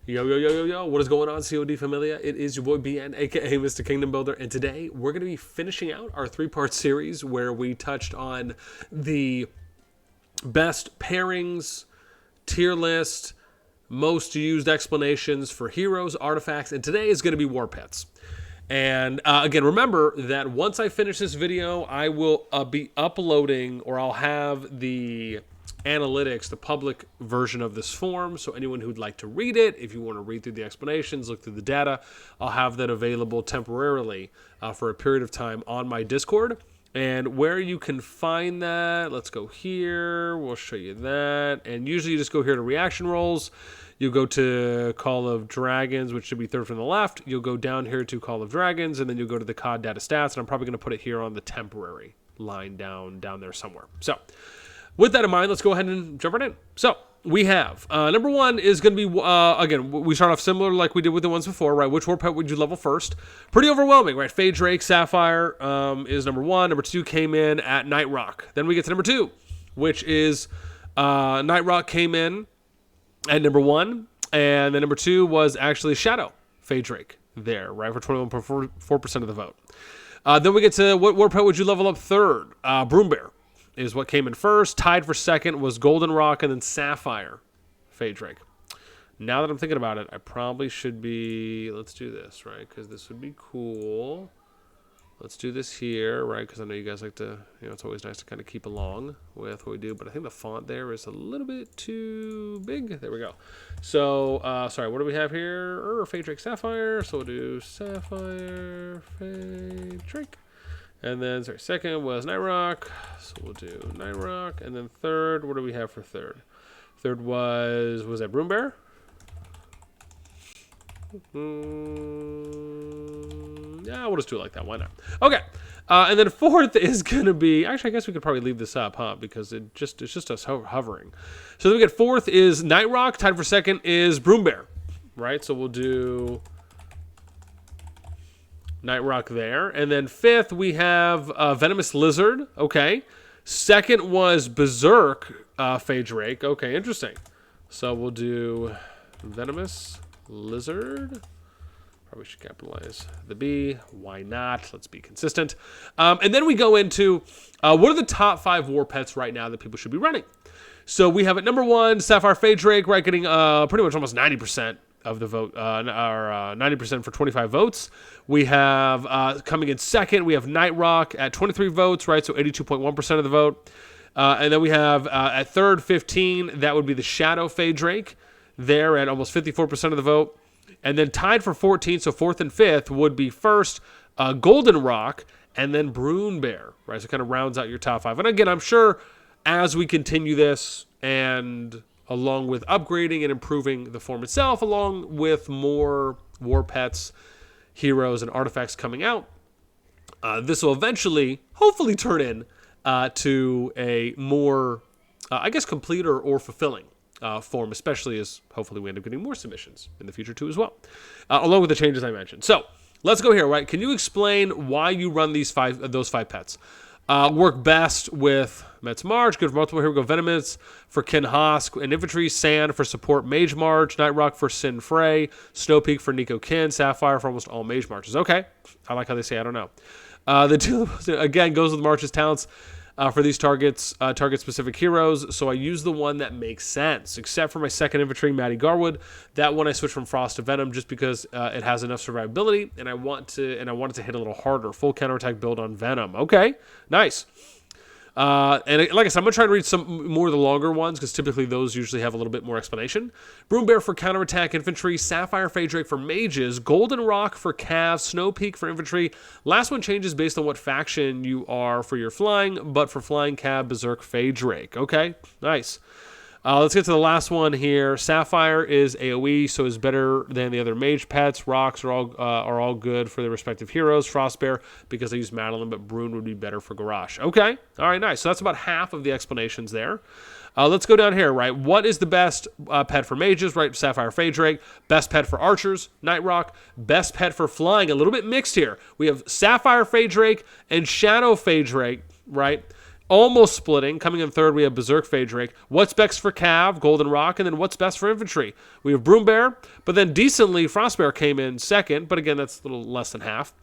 Yo, yo, yo, yo, yo, what is going on, CoD Familia? It is your boy BN, aka Mr. Kingdom Builder, and today we're going to be finishing out our three-part series where we touched on the best pairings, tier list, most used explanations for heroes, artifacts, and today is going to be WARPETs. And again, remember that once I finish this video, I will be uploading, or I'll have the analytics, the public version of this form, so anyone who'd like to read it, if you want to read through the explanations, look through the data, I'll have that available temporarily for a period of time on my Discord. And where you can find that, let's go here, we'll show you that, and usually you just go here to reaction rolls. You go to Call of Dragons, which should be third from the left. You'll go down here to Call of Dragons, and then you'll go to the CoD data stats, and I'm probably going to put it here on the temporary line down there somewhere. So with that in mind, let's go ahead and jump right in. So we have, number one is going to be, again, we start off similar like we did with the ones before, right? Which WARPET would you level first? Pretty overwhelming, right? Fade Drake, Sapphire is number one. Number two came in at Night Rock. Then we get to number two, which is Night Rock came in at number one. And then number two was actually Shadow, Fade Drake there, right? For 21.4% of the vote. Then we get to what WARPET would you level up third? Broom Bear is what came in first. Tied for second was Golden Rock, and then Sapphire, Fade Drake. Now that I'm thinking about it, I probably should be, let's do this, right? Because this would be cool. Let's do this here, right? Because I know you guys like to, it's always nice to kind of keep along with what we do. But I think the font there is a little bit too big. There we go. So, sorry, what do we have here? Fade Drake, Sapphire. So we'll do Sapphire, Fade Drake. And then, sorry, second was Night Rock. So we'll do Night Rock. And then third, what do we have for third? Third was that Broom Bear? Yeah, we'll just do it like that. Why not? Okay. And then fourth is going to be, actually, I guess we could probably leave this up, huh? Because it's just us hovering. So then we get fourth is Night Rock. Tied for second is Broom Bear, right? So we'll do Night Rock there. And then fifth, we have Venomous Lizard. Okay. Second was Berserk, Fade Drake. Okay, interesting. So we'll do Venomous Lizard. Probably should capitalize the B. Why not? Let's be consistent. And then we go into what are the top 5 WARPETs right now that people should be running. So we have at number one, Sapphire Fade Drake, right, getting pretty much almost 90% of the vote, or 90% for 25 votes. We have coming in second, we have Night Rock at 23 votes, right, so 82.1% of the vote. And then we have at third, 15, that would be the Shadow Fade Drake, there at almost 54% of the vote. And then tied for 14, so fourth and fifth would be first Golden Rock and then Broom Bear, right? So it kind of rounds out your top 5. And again, I'm sure as we continue this and along with upgrading and improving the form itself, along with more WARPETs, heroes, and artifacts coming out, this will eventually, hopefully, turn in to a more, I guess, complete or fulfilling form, especially as hopefully we end up getting more submissions in the future too as well, along with the changes I mentioned. So let's go here, right? Can you explain why you run those 5 pets? Work best with Met's March, good for multiple. Here we go. Venomous for Kin Hosk and Infantry, Sand for support Mage March, Night Rock for Sin Frey, Snow Peak for Nico Kin, Sapphire for almost all Mage Marches. Okay, I like how they say I don't know. The two, again, goes with March's talents. For these targets, target-specific heroes, so I use the one that makes sense, except for my second infantry, Matty Garwood. That one I switched from Frost to Venom just because it has enough survivability, and I want it to hit a little harder. Full counterattack build on Venom. Okay, nice. And like I said, I'm going to try to read some more of the longer ones because typically those usually have a little bit more explanation. Broom Bear for counterattack infantry, Sapphire Fade Drake for mages, Golden Rock for calves, Snow Peak for infantry. Last one changes based on what faction you are for your flying, but for flying cav, Berserk Fade Drake. Okay, nice. Let's get to the last one here. Sapphire is AoE, so is better than the other mage pets. Rocks are all good for their respective heroes. Frostbear, because I use Madeline, but Brune would be better for Garrosh. Okay, all right, nice. So that's about half of the explanations there. Let's go down here, right? What is the best pet for mages, right? Sapphire Fade Drake. Best pet for archers, Night Rock. Best pet for flying, a little bit mixed here. We have Sapphire Fade Drake and Shadow Fade Drake, right? almost splitting. Coming in third, we have Berserk Phage Rake. What's best for Cav, Golden Rock, and then what's best for infantry? We have Broom Bear, but then decently, Frostbear came in second, but again, that's a little less than half.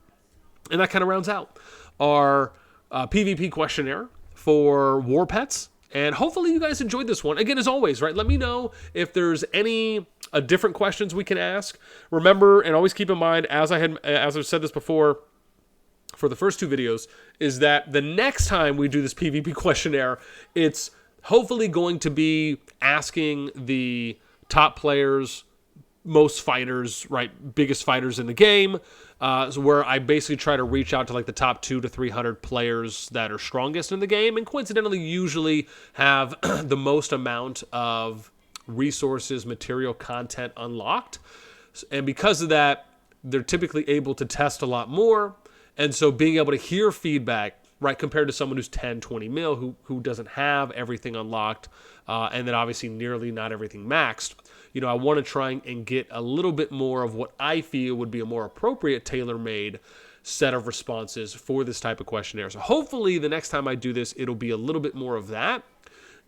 And that kind of rounds out our PvP questionnaire for War Pets. And hopefully you guys enjoyed this one. Again, as always, right? Let me know if there's any different questions we can ask. Remember, and always keep in mind, as I've said this before, for the first 2 videos, is that the next time we do this PvP questionnaire, it's hopefully going to be asking the top players, most fighters, right, biggest fighters in the game, so where I basically try to reach out to like the top 200 to 300 players that are strongest in the game, and coincidentally usually have the most amount of resources, material, content unlocked. And because of that, they're typically able to test a lot more. And so being able to hear feedback, right, compared to someone who's 10, 20 mil, who doesn't have everything unlocked, and then obviously nearly not everything maxed, you know, I want to try and get a little bit more of what I feel would be a more appropriate, tailor-made set of responses for this type of questionnaire. So hopefully the next time I do this, it'll be a little bit more of that.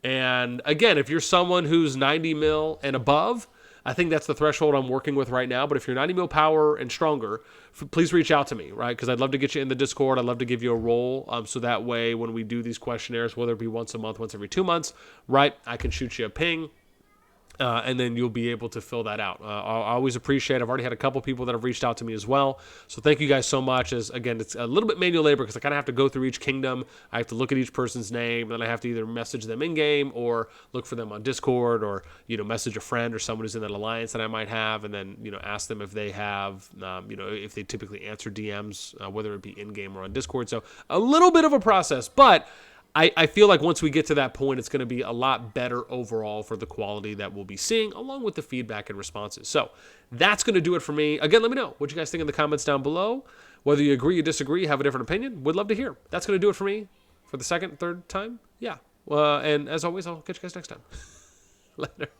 And again, if you're someone who's 90 mil and above, I think that's the threshold I'm working with right now. But if you're 90 mil power and stronger, please reach out to me, right? Because I'd love to get you in the Discord. I'd love to give you a role. So that way, when we do these questionnaires, whether it be once a month, once every 2 months, right, I can shoot you a ping. And then you'll be able to fill that out. I always appreciate it. I've already had a couple people that have reached out to me as well. So thank you guys so much. As again, it's a little bit manual labor because I kind of have to go through each kingdom. I have to look at each person's name, and then I have to either message them in game or look for them on Discord, or message a friend or someone who's in that alliance that I might have, and then ask them if they have if they typically answer DMs, whether it be in game or on Discord. So a little bit of a process, but I feel like once we get to that point, it's going to be a lot better overall for the quality that we'll be seeing, along with the feedback and responses. So that's going to do it for me. Again, let me know what you guys think in the comments down below. Whether you agree or disagree, have a different opinion, would love to hear. That's going to do it for me for the second, third time. Yeah. And as always, I'll catch you guys next time. Later.